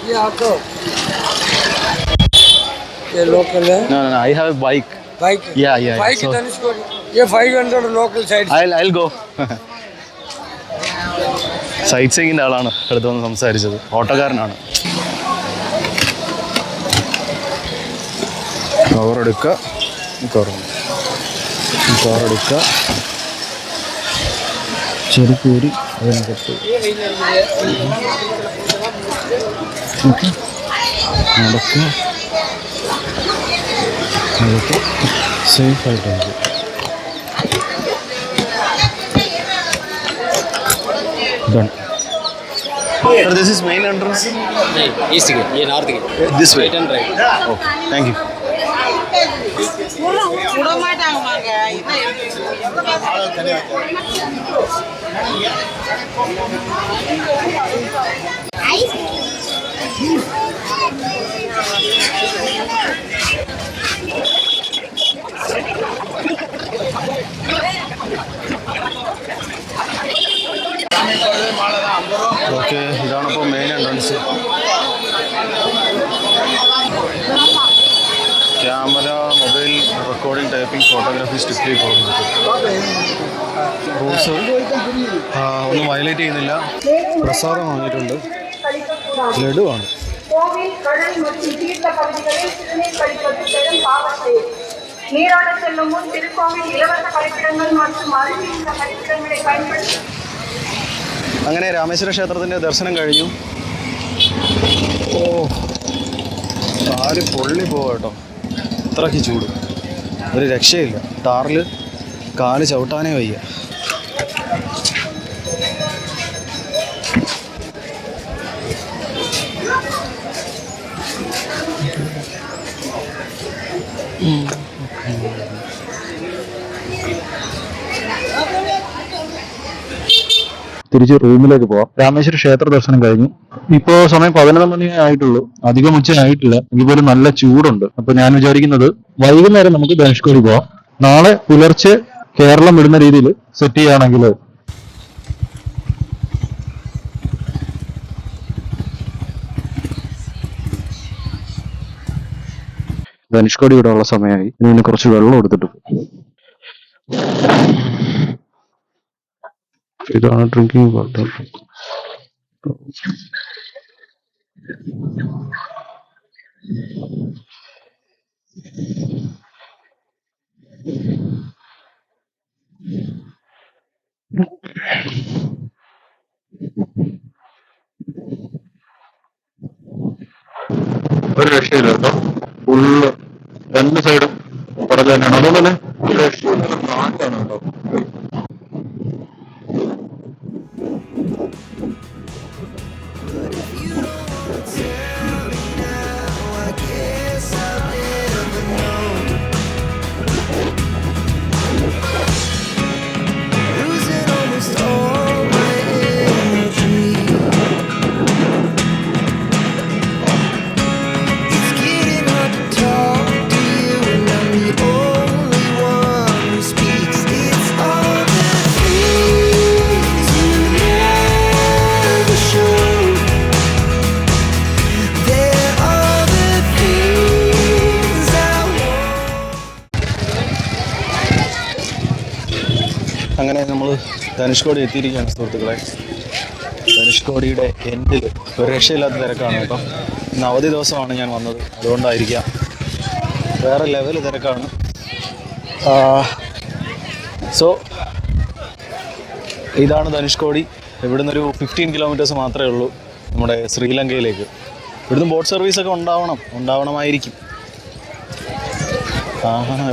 [SPEAKER 5] ये आपको ये लोकल है
[SPEAKER 1] No, I have a bike.
[SPEAKER 5] Bike
[SPEAKER 1] Yeah.
[SPEAKER 5] Bike
[SPEAKER 1] So
[SPEAKER 5] ये 500 local side
[SPEAKER 1] I'll go. Sight സീയിങ്ങിൻ്റെ ആളാണ് അടുത്ത് വന്ന് സംസാരിച്ചത്. ഓട്ടോക്കാരനാണ്. കവറെടുക്കുക, കവറെടുക്കുക, ചെറുപ്പൂരി അതിനകത്ത് നടക്കുക, അതൊക്കെ സേഫായിട്ടുണ്ട്. Done. Sir, this is main entrance.
[SPEAKER 6] नहीं ईस्ट गेट ये north gate
[SPEAKER 1] This way.
[SPEAKER 6] Right and right
[SPEAKER 1] Okay, thank you. Okay, ഇതാണിപ്പോൾ main entrance. Camera, mobile recording, typing, photography strictly പോകുന്നത്. റൂൾസ് ഒന്നും വയലേറ്റ് ചെയ്യുന്നില്ല. പ്രസാദം വാങ്ങിയിട്ടുണ്ട്, ലഡുവാണ്.
[SPEAKER 7] கோவில் கடல் மற்றும் தீர்த்த பகுதிகளில் சிறுநீர் கழிப்பது பெரும் பாவத்தை நீராட செல்லும் முன் திருக்கோவில் இலவச கழிப்பிடங்கள் மற்றும் அருகிலுள்ள கழிப்பிடங்களை பயன்படுத்தி
[SPEAKER 1] അങ്ങനെ രാമേശ്വര ക്ഷേത്രത്തിൻ്റെ ദർശനം കഴിഞ്ഞു. ഓ, കാല് പൊള്ളി പോവാ കേട്ടോ, അത്രയ്ക്ക് ചൂട്, ഒരു രക്ഷയില്ല. ടാറിൽ കാല് ചവിട്ടാനേ വയ്യ.
[SPEAKER 2] തിരിച്ച് റൂമിലേക്ക് പോവാം. രാമേശ്വര ക്ഷേത്ര ദർശനം കഴിഞ്ഞു. ഇപ്പോ സമയം 11 മണി ആയിട്ടുള്ളൂ, അധികം ഉച്ച ആയിട്ടില്ല. ഇതുപോലെ നല്ല ചൂടുണ്ട്. അപ്പൊ ഞാൻ വിചാരിക്കുന്നത് വൈകുന്നേരം നമുക്ക് ധനുഷ്കോടി പോവാം. നാളെ പുലർച്ചെ കേരളം വിടുന്ന രീതിയിൽ സെറ്റ് ചെയ്യുകയാണെങ്കിൽ ധനുഷ്കോടി വിടാനുള്ള സമയമായി. ഇനി കുറച്ച് വെള്ളം എടുത്തിട്ട് പോകും. ഇതാണ് ഡ്രിങ്കിങ് വാട്ടർ. ഒരു രക്ഷയില്ല കേട്ടോ, ഫുള്ള് രണ്ട് സൈഡും കടൽ തന്നെയാണ്. അതുകൊണ്ട് തന്നെ ഒരു രക്ഷയില്ല, കാറ്റാണ് കേട്ടോ.
[SPEAKER 3] Losing almost all my energy. It's getting hard to talk to you, and I'm the only one who speaks. It's all the things you never show. They're all the things I want.
[SPEAKER 1] അങ്ങനെ നമ്മൾ ധനുഷ്കോടി എത്തിയിരിക്കുകയാണ് സുഹൃത്തുക്കളെ. ധനുഷ്കോടിയുടെ എൻഡിൽ ഒരു രക്ഷയില്ലാത്ത തിരക്കാണ് കേട്ടോ. ഇന്ന് അവധി ദിവസമാണ് ഞാൻ വന്നത്, അതുകൊണ്ടായിരിക്കാം. വേറെ ലെവൽ തിരക്കാണ്. സോ ഇതാണ് ധനുഷ്കോടി. ഇവിടുന്ന് ഒരു 15 കിലോമീറ്റേഴ്സ് മാത്രമേ ഉള്ളൂ നമ്മുടെ ശ്രീലങ്കയിലേക്ക്. ഇവിടുന്ന് ബോട്ട് സർവീസൊക്കെ ഉണ്ടാവണമായിരിക്കും.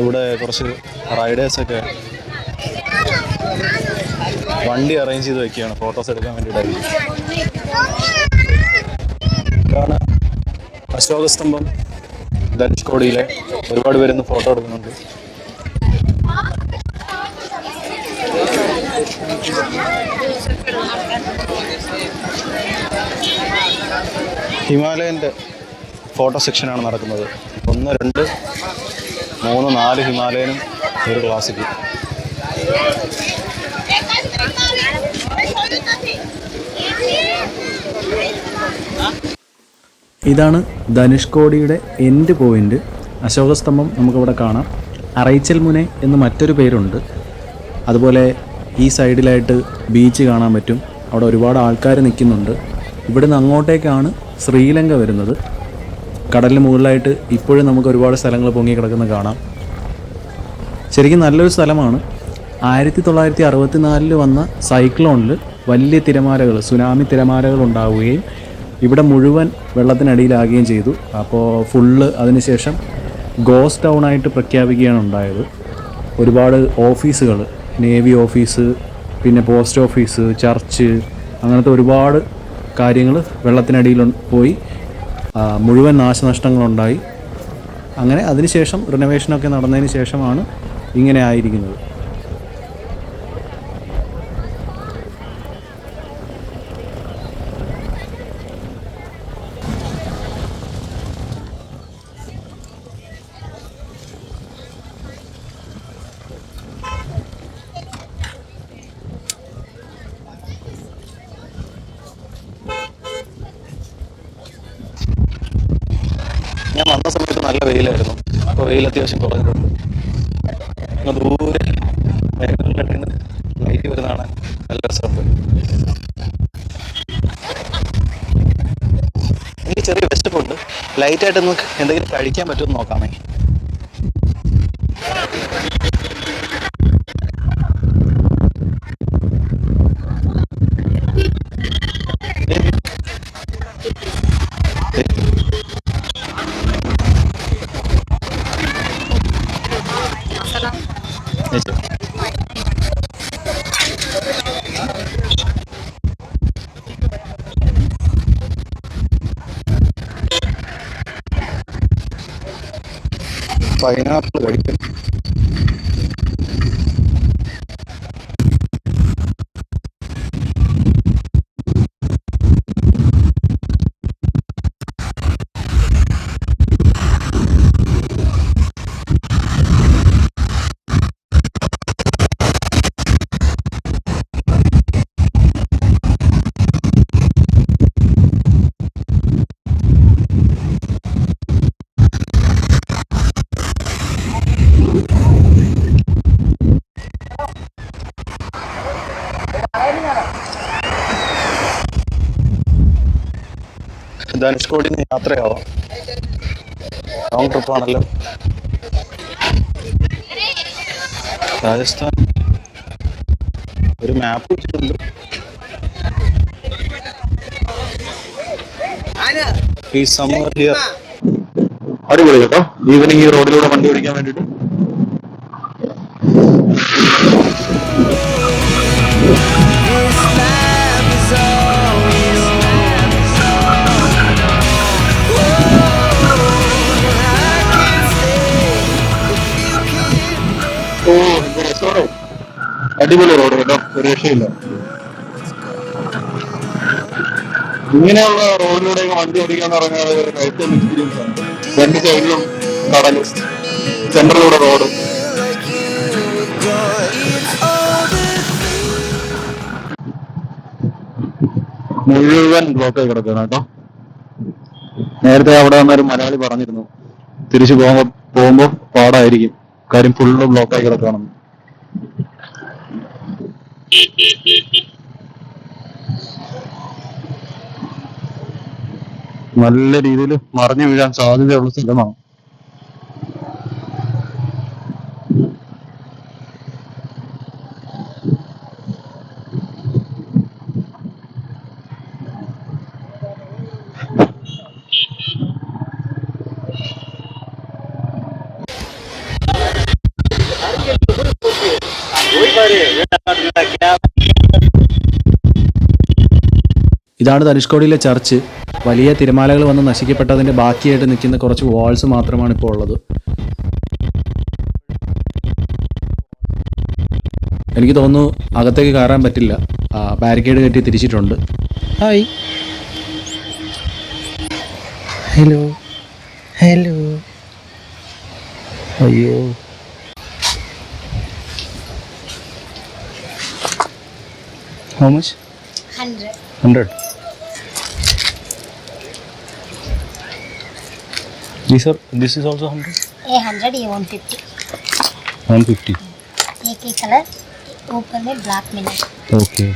[SPEAKER 1] ഇവിടെ കുറച്ച് റൈഡേഴ്സൊക്കെ വണ്ടി അറേഞ്ച് ചെയ്ത് വെക്കുകയാണ് ഫോട്ടോസ് എടുക്കാൻ വേണ്ടിയിട്ടായിരിക്കും. ഇതാണ് അശോകസ്തംഭം ധനുഷ്കോടിയിലെ. ഒരുപാട് പേരൊന്ന് ഫോട്ടോ എടുക്കുന്നുണ്ട്. ഹിമാലയൻ്റെ ഫോട്ടോ സെക്ഷനാണ് നടക്കുന്നത്. 1, 2, 3, 4 ഹിമാലയനും ഒരു ക്ലാസിക്കും. ഇതാണ് ധനുഷ്കോടിയുടെ എൻഡ് പോയിന്റ്. അശോകസ്തംഭം നമുക്കിവിടെ കാണാം. അറൈച്ചൽ മുനെ എന്ന് മറ്റൊരു പേരുണ്ട്. അതുപോലെ ഈ സൈഡിലായിട്ട് ബീച്ച് കാണാൻ പറ്റും. അവിടെ ഒരുപാട് ആൾക്കാർ നിൽക്കുന്നുണ്ട്. ഇവിടുന്ന് അങ്ങോട്ടേക്കാണ് ശ്രീലങ്ക വരുന്നത്. കടലിന് മുകളിലായിട്ട് ഇപ്പോഴും നമുക്ക് ഒരുപാട് സ്ഥലങ്ങൾ പൊങ്ങി കിടക്കുന്നത് കാണാം. ശരിക്കും നല്ലൊരു സ്ഥലമാണ്. 1964 വന്ന സൈക്ലോണിൽ വലിയ തിരമാലകൾ, സുനാമി തിരമാലകൾ ഉണ്ടാവുകയും ഇവിടെ മുഴുവൻ വെള്ളത്തിനടിയിലാകുകയും ചെയ്തു. അപ്പോൾ ഫുള്ള് അതിനുശേഷം ഗോസ്റ്റ് ടൗണായിട്ട് പ്രഖ്യാപിക്കുകയാണ് ഉണ്ടായത്. ഒരുപാട് ഓഫീസുകൾ, നേവി ഓഫീസ്, പിന്നെ പോസ്റ്റ് ഓഫീസ്, ചർച്ച്, അങ്ങനത്തെ ഒരുപാട് കാര്യങ്ങൾ വെള്ളത്തിനടിയിൽ പോയി മുഴുവൻ നാശനഷ്ടങ്ങളുണ്ടായി. അങ്ങനെ അതിനുശേഷം റിനോവേഷനൊക്കെ നടന്നതിന് ശേഷമാണ് ഇങ്ങനെ ആയിരിക്കുന്നത്. ഞാൻ വന്ന സമയത്ത് നല്ല വെയിലായിരുന്നു. അപ്പോൾ വെയിൽ അത്യാവശ്യം കുറഞ്ഞിട്ടുണ്ട്. ദൂരെ മേഘങ്ങളിലടിയിൽ നിന്ന് ലൈറ്റ് വരുന്നതാണ് നല്ല രസമുണ്ട്. എനിക്ക് ചെറിയ വിശപ്പുണ്ട്. ലൈറ്റായിട്ടൊന്ന് എന്തെങ്കിലും കഴിക്കാൻ പറ്റുമെന്ന് നോക്കാമേ. പൈനാപ്പിൾ കഴിക്കും. ധനുഷ്കോടിയിൽ നിന്ന് യാത്രയാവാം. ലോങ് ട്രിപ്പാണല്ലോ. രാജസ്ഥാൻ ഒരു മാപ്പ് വെച്ചിട്ടുണ്ട്. ഈ സമ്മർ ഹിയർ.
[SPEAKER 2] അടിപൊളി കേട്ടോ. ഈവനിങ് ഈ റോഡിലൂടെ വണ്ടി ഓടിക്കാൻ വേണ്ടിയിട്ട്. അടിപൊളി റോഡ് കേട്ടോ, ഒരു രക്ഷയില്ല. ഇങ്ങനെയുള്ള റോഡിലൂടെയൊക്കെ വണ്ടി ഓടിക്കാന്ന് പറഞ്ഞാൽ ഒരു ലൈഫ് ടൈം എക്സ്പീരിയൻസ് ആണ്. 2 സൈഡിലും കടലും സെന്ററിലൂടെ റോഡും. മുഴുവൻ ബ്ലോക്കായി കിടക്കുകയാണ് കേട്ടോ. നേരത്തെ അവിടെ വന്നൊരു മലയാളി പറഞ്ഞിരുന്നു തിരിച്ചു പോകുമ്പോ പാടായിരിക്കും, കാര്യം ഫുള്ള് ബ്ലോക്കായി കിടക്കുകയാണെന്ന്. നല്ല രീതിയിൽ മറിഞ്ഞു വീഴാൻ സാധ്യതയുള്ള സ്ഥലമാണ്.
[SPEAKER 1] ഇതാണ് ധനുഷ്കോടിയിലെ ചർച്ച്. വലിയ തിരമാലകൾ വന്ന് നശിക്കപ്പെട്ടതിൻ്റെ ബാക്കിയായിട്ട് നിൽക്കുന്ന കുറച്ച് വാൾസ് മാത്രമാണ് ഇപ്പോൾ ഉള്ളത്. എനിക്ക് തോന്നുന്നു അകത്തേക്ക് കയറാൻ പറ്റില്ല, ബാരിക്കേഡ് കെട്ടി തിരിച്ചിട്ടുണ്ട്. Hi, hello hello. അയ്യോ, how much? 100. This is also 100?
[SPEAKER 8] ये 100, ये 150.
[SPEAKER 1] 150.
[SPEAKER 8] एक ही कलर, ऊपर में ब्लैक में नहीं.
[SPEAKER 1] Okay.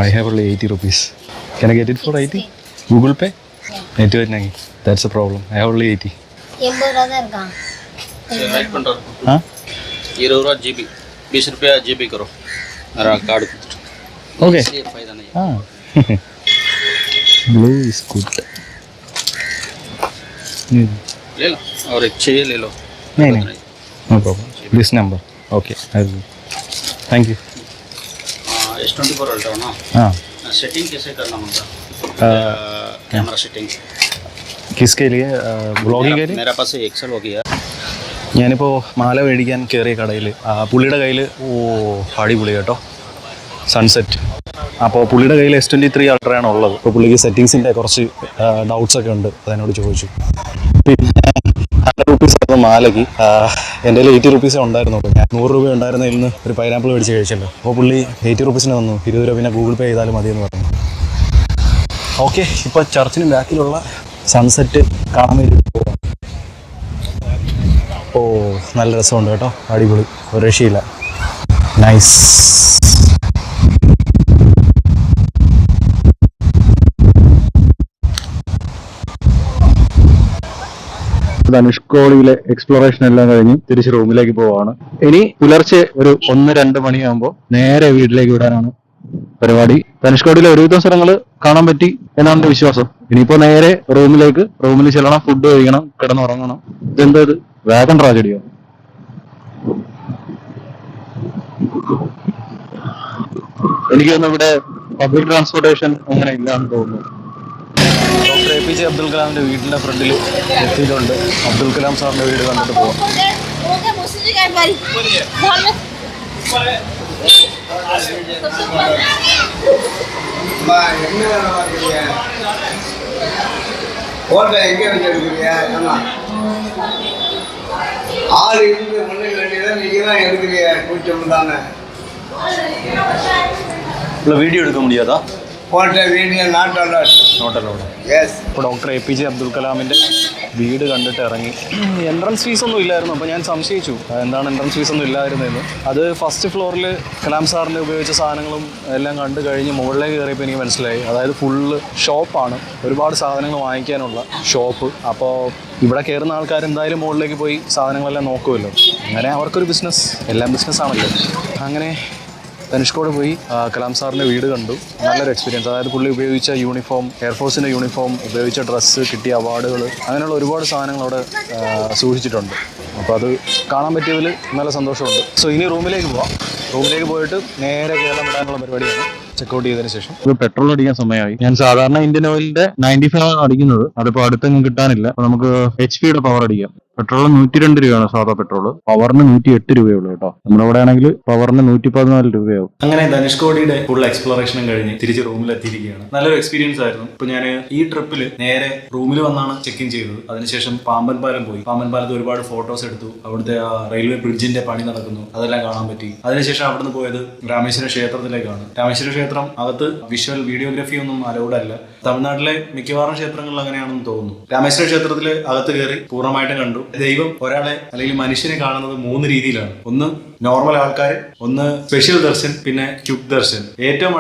[SPEAKER 1] I have only 80 rupees. Can I get it for 80? Google Pay? Network nahi. That's the problem. I have only 80.
[SPEAKER 8] 80 ரூபா தான் இருக்கான்.
[SPEAKER 1] हाँ?
[SPEAKER 6] 20 रुपया GB, 20 रुपया GB करो. मेरा कार्ड
[SPEAKER 1] Okay.
[SPEAKER 6] ये फायदा नहीं.
[SPEAKER 1] Ah. Blue is good.
[SPEAKER 6] ले लो और एक चाहिए ले लो.
[SPEAKER 1] नहीं. No problem. This number. Okay. I will. Thank you.
[SPEAKER 6] S24 ultra ना.
[SPEAKER 1] हाँ.
[SPEAKER 6] सेटिंग कैसे करना होगा? Camera setting.
[SPEAKER 1] किसके लिए? ब्लॉगिंग के लिए?
[SPEAKER 6] मेरा पास एक्सेल हो गया.
[SPEAKER 1] ഞാനിപ്പോൾ മാല മേടിക്കാൻ കയറിയ കടയിൽ പുള്ളിയുടെ കയ്യിൽ അടിപൊളി കേട്ടോ സൺസെറ്റ്. അപ്പോൾ പുള്ളിയുടെ കയ്യിൽ S23 അൾട്രയാണ് ഉള്ളത്. അപ്പോൾ പുള്ളിക്ക് സെറ്റിങ്സിൻ്റെ കുറച്ച് ഡൗട്ട്സൊക്കെ ഉണ്ട്, അതെന്നോട് ചോദിച്ചു. പിന്നെ 100 rupees ആയിരുന്നു മാലയ്ക്ക്. എൻ്റെ കയ്യിൽ 80 rupees ഉണ്ടായിരുന്നുള്ളൂ. ഞാൻ 100 രൂപ ഉണ്ടായിരുന്നതിൽ നിന്ന് ഒരു പൈനാപ്പിൾ മേടിച്ച് കഴിച്ചല്ലോ. അപ്പോൾ പുള്ളി 80 rupees തന്നു. 20 രൂപ പിന്നെ ഗൂഗിൾ പേ ചെയ്താലും മതിയെന്ന് പറഞ്ഞു. ഓക്കെ, ഇപ്പോൾ ചർച്ചിന് ബാക്കിലുള്ള സൺസെറ്റ് കാണാൻ വേണ്ടി പോകാം. ഓ, നല്ല രസമുണ്ട് കേട്ടോ, അടിപൊളി, ഒരു രക്ഷയില്ല. നൈസ്. ധനുഷ്കോടിയിലെ എക്സ്പ്ലോറേഷൻ എല്ലാം കഴിഞ്ഞ് തിരിച്ച് റൂമിലേക്ക് പോവാണ്. ഇനി പുലർച്ചെ ഒരു 1-2 മണിയാകുമ്പോൾ നേരെ വീട്ടിലേക്ക് വിടാനാണ് പരിപാടി. ധനുഷ്കോടിയിലെ ഒരുവിധം സ്ഥലങ്ങൾ കാണാൻ പറ്റി എന്നാണ് എന്റെ വിശ്വാസം. ഇനിയിപ്പോ നേരെ റൂമിൽ ചെല്ലണം, ഫുഡ് കഴിക്കണം, കിടന്നുറങ്ങണം. ഇതെന്താ ഇത്, വാഗൺ ട്രാജഡിയോ? എനിക്ക് തോന്നുന്നു ഇവിടെ പബ്ലിക് ട്രാൻസ്പോർട്ടേഷൻ അങ്ങനെ ഇല്ലാന്ന് തോന്നുന്നു. ഡോക്ടർ APJ അബ്ദുൽ കലാമിന്റെ വീടിന്റെ ഫ്രണ്ടിൽ എത്തിയിട്ടുണ്ട്. അബ്ദുൽ കലാം സാറിന്റെ വീട് കണ്ടിട്ട് പോവാം.
[SPEAKER 5] ஹோட்டல் எங்கே வச்சிருக்கிறீங்க? ஆள் இருந்து பண்ண வேண்டியதான், நீங்க தான் எடுக்கிறீங்க. கூச்சம் தானே.
[SPEAKER 1] വീഡിയോ എടുക്കാൻ മുടിയാതാ?
[SPEAKER 5] Hotel video not allowed.
[SPEAKER 1] Not allowed.
[SPEAKER 5] Yes.
[SPEAKER 1] ഇപ്പോൾ ഡോക്ടർ APJ അബ്ദുൽ കലാമിൻ്റെ വീട് കണ്ടിട്ട് ഇറങ്ങി. എൻട്രൻസ് ഫീസ് ഒന്നും ഇല്ലായിരുന്നു. അപ്പോൾ ഞാൻ സംശയിച്ചു എന്താണ് എൻട്രൻസ് ഫീസ് ഒന്നും ഇല്ലായിരുന്നതെന്ന്. അത് ഫസ്റ്റ് ഫ്ലോറിൽ കലാം സാറിൻ്റെ ഉപയോഗിച്ച സാധനങ്ങളും എല്ലാം കണ്ടു കഴിഞ്ഞ് മുകളിലേക്ക് കയറിയപ്പോൾ എനിക്ക് മനസ്സിലായി. അതായത് ഫുള്ള് ഷോപ്പാണ്, ഒരുപാട് സാധനങ്ങൾ വാങ്ങിക്കാനുള്ള ഷോപ്പ്. അപ്പോൾ ഇവിടെ കയറുന്ന ആൾക്കാർ എന്തായാലും മുകളിലേക്ക് പോയി സാധനങ്ങളെല്ലാം നോക്കുമല്ലോ. അങ്ങനെ അവർക്കൊരു ബിസിനസ്, എല്ലാം ബിസിനസ്സാണല്ലോ. അങ്ങനെ ധനുഷ്കോട് പോയി കലാം സാറിൻ്റെ വീട് കണ്ടു. നല്ലൊരു എക്സ്പീരിയൻസ്. അതായത് പുള്ളി ഉപയോഗിച്ച യൂണിഫോം, എയർഫോഴ്സിൻ്റെ യൂണിഫോം, ഉപയോഗിച്ച ഡ്രസ്സ്, കിട്ടിയ അവാർഡുകൾ, അങ്ങനെയുള്ള ഒരുപാട് സാധനങ്ങൾ അവിടെ സൂക്ഷിച്ചിട്ടുണ്ട്. അപ്പോൾ അത് കാണാൻ പറ്റിയതിൽ നല്ല സന്തോഷമുണ്ട്. സോ ഇനി റൂമിലേക്ക് പോവാം. റൂമിലേക്ക് പോയിട്ട് നേരെ കേരളം വിടാനുള്ള പരിപാടിയാണ്. ചെക്കൗട്ട് ചെയ്തതിന് ശേഷം ഇത് പെട്രോൾ അടിക്കാൻ സമയമായി. ഞാൻ സാധാരണ ഇന്ത്യൻ ഓയിലിന്റെ 95 ആണ് അടിക്കുന്നത്. അതിപ്പോൾ അടുത്തെങ്കിലും കിട്ടാനില്ല. അപ്പോൾ നമുക്ക് HP പവർ അടിക്കാം. പെട്രോൾ 102 രൂപയാണ് സാധാ പെട്രോൾ. പവറിന് 108 രൂപയുള്ളൂ കേട്ടോ. നമ്മുടെ ഇവിടെ ആണെങ്കിൽ പവറിന് 114 രൂപയാവും. അങ്ങനെ ധനുഷ്കോടിയുടെ ഫുൾ എക്സ്പ്ലോറേഷനും കഴിഞ്ഞ് തിരിച്ച് റൂമിൽ എത്തിയിരിക്കുകയാണ്. നല്ലൊരു എക്സ്പീരിയൻസ് ആയിരുന്നു. ഇപ്പൊ ഞാൻ ഈ ട്രിപ്പിൽ നേരെ റൂമിൽ വന്നാണ് ചെക്ക് ഇൻ ചെയ്തത്. അതിനുശേഷം പാമ്പൻ പാലം പോയി. പാമ്പൻ പാലത്ത് ഒരുപാട് ഫോട്ടോസ് എടുത്തു. അവിടുത്തെ ആ റെയിൽവേ ബ്രിഡ്ജിന്റെ പണി നടക്കുന്നു, അതെല്ലാം കാണാൻ പറ്റി. അതിനുശേഷം അവിടുന്ന് പോയത് രാമേശ്വര ക്ഷേത്രത്തിലേക്കാണ്. രാമേശ്വര ക്ഷേത്രം അകത്ത് വിഷ്വൽ വീഡിയോഗ്രാഫി ഒന്നും അലൗഡ് അല്ല. തമിഴ്നാട്ടിലെ മിക്കവാറും ക്ഷേത്രങ്ങളിൽ അങ്ങനെയാണെന്ന് തോന്നുന്നു. രാമേശ്വര ക്ഷേത്രത്തിൽ അകത്ത് കയറി പൂർണ്ണമായിട്ടും കണ്ടു. ദൈവം ഒരാളെ അല്ലെങ്കിൽ മനുഷ്യനെ കാണുന്നത് 3 രീതിയിലാണ്. ഒന്ന് നോർമൽ ആൾക്കാർ, ഒന്ന് സ്പെഷ്യൽ ദർശൻ, പിന്നെ ക്യുക് ദർശൻ. ഏറ്റവും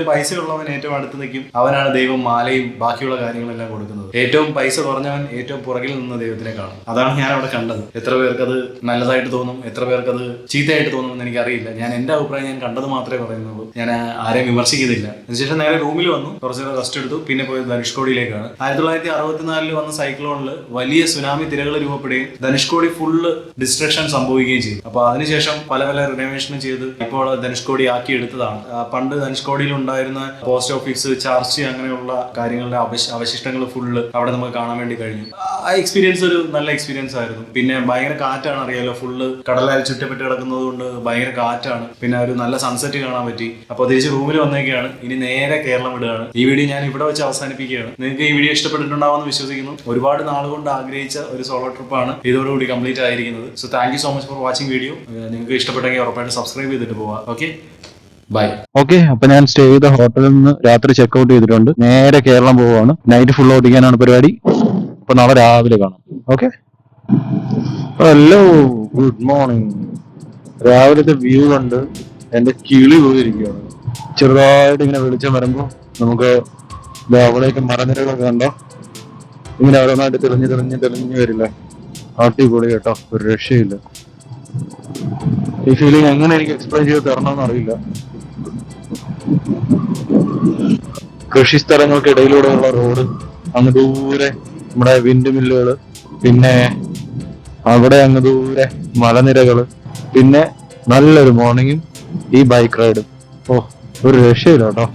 [SPEAKER 1] പൈസ ഉള്ളവൻ ഏറ്റവും അടുത്ത് നിൽക്കും. അവനാണ് ദൈവം മാലയും ബാക്കിയുള്ള കാര്യങ്ങളെല്ലാം കൊടുക്കുന്നത്. ഏറ്റവും പൈസ കുറഞ്ഞവൻ ഏറ്റവും പുറകിൽ നിന്ന് ദൈവത്തിനെ കാണും. അതാണ് ഞാൻ അവിടെ കണ്ടത്. എത്ര പേർക്കത് നല്ലതായിട്ട് തോന്നും, എത്ര പേർക്കത് ചീത്തയായിട്ട് തോന്നുമെന്ന് എനിക്കറിയില്ല. ഞാൻ എന്റെ അഭിപ്രായം ഞാൻ കണ്ടത് മാത്രമേ പറയുന്നുള്ളൂ. ഞാൻ ആരെയും വിമർശിക്കുന്നില്ല. അതിനുശേഷം നേരെ റൂമിൽ വന്നു, കുറച്ച് നേരം റെസ്റ്റ് എടുത്തു. പിന്നെ പോയത് ധനുഷ്കോടിയിലേക്കാണ്. 1964 വന്ന സൈക്ലോണിൽ വലിയ സുനാമി തിരകൾ രൂപപ്പെടുകയും ധനുഷ്കോടി ഫുള്ള് ഡിസ്ട്രക്ഷൻ സംഭവിക്കുകയും ചെയ്തു. അപ്പൊ അതിനുശേഷം പല റിനോവേഷനും ചെയ്ത് ഇപ്പോൾ ധനുഷ്കോടി ആക്കി എടുത്തതാണ്. പണ്ട് ധനുഷ്കോടിയിൽ ഉണ്ടായിരുന്ന പോസ്റ്റ് ഓഫീസ്, ചർച്ച്, അങ്ങനെയുള്ള കാര്യങ്ങളുടെ അവശിഷ്ടങ്ങൾ ഫുള്ള് അവിടെ നമുക്ക് കാണാൻ വേണ്ടി കഴിഞ്ഞു. ആ എക്സ്പീരിയൻസ് ഒരു നല്ല എക്സ്പീരിയൻസ് ആയിരുന്നു. പിന്നെ ഭയങ്കര കാറ്റാണ്, അറിയാലോ, ഫുള്ള് കടലാൽ ചുറ്റപ്പെട്ട് കിടക്കുന്നത് കൊണ്ട് ഭയങ്കര കാറ്റാണ്. പിന്നെ ഒരു നല്ല സൺസെറ്റ് കാണാൻ പറ്റി. അപ്പോൾ തിരിച്ച് റൂമിൽ വന്നേക്കാണ്. ഇനി നേരെ കേരളം വിടുകയാണ്. ഈ വീഡിയോ ഞാൻ ഇവിടെ വെച്ച് അവസാനിപ്പിക്കുകയാണ്. നിങ്ങൾക്ക് ഈ വീഡിയോ ഇഷ്ടപ്പെട്ടിട്ടുണ്ടാവുമെന്ന് വിശ്വസിക്കുന്നു. ഒരുപാട് നാളുകൊണ്ട് ആഗ്രഹിച്ച ഒരു സോളോ ട്രിപ്പാണ് ഇതോടുകൂടി കംപ്ലീറ്റ് ആയിരിക്കുന്നത്. So thank you so much for watching video. നിങ്ങൾക്ക് ഇഷ്ടപ്പെട്ടെങ്കിൽ ഉറപ്പായിട്ട് സബ്സ്ക്രൈബ് ചെയ്തിട്ട് പോവാം. Okay, by.
[SPEAKER 2] ഓക്കെ, അപ്പൊ ഞാൻ സ്റ്റേ ചെയ്ത ഹോട്ടലിൽ നിന്ന് രാത്രി ചെക്ക്ഔട്ട് ചെയ്തിട്ടുണ്ട്. നേരെ കേരളം പോവാണ്. നൈറ്റ് ഫുൾ ഓടിക്കാനാണ് പരിപാടി. അപ്പൊ നാളെ രാവിലെ കാണാം. Okay, hello, good morning. രാവിലത്തെ വ്യൂ കണ്ട് എന്റെ കിളി പോയിരിക്കുകയാണ്. ചെറുതായിട്ട് ഇങ്ങനെ വെളിച്ചം വരുമ്പോ നമുക്ക് അവിടേക്ക് മരനിരകളൊക്കെ കണ്ടോ, ഇങ്ങനെ ഓരോന്നായിട്ട് തെളിഞ്ഞു വരില്ല. അടിപൊളി കേട്ടോ, ഒരു രക്ഷയില്ല. ഈ ഫീലിംഗ് എങ്ങനെ എനിക്ക് എക്സ്പ്ലെയിൻ ചെയ്ത് തരണമെന്ന് അറിയില്ല. കൃഷി സ്ഥലങ്ങൾക്കിടയിലൂടെയുള്ള റോഡ്, അങ്ങ് ദൂരെ നമ്മുടെ വിൻഡ് മില്ലുകള്, പിന്നെ അവിടെ അങ്ങ് ദൂരെ മലനിരകള്, പിന്നെ നല്ലൊരു മോർണിംഗും ഈ ബൈക്ക് റൈഡും. ഓ, ഒരു രക്ഷയില്ല കേട്ടോ.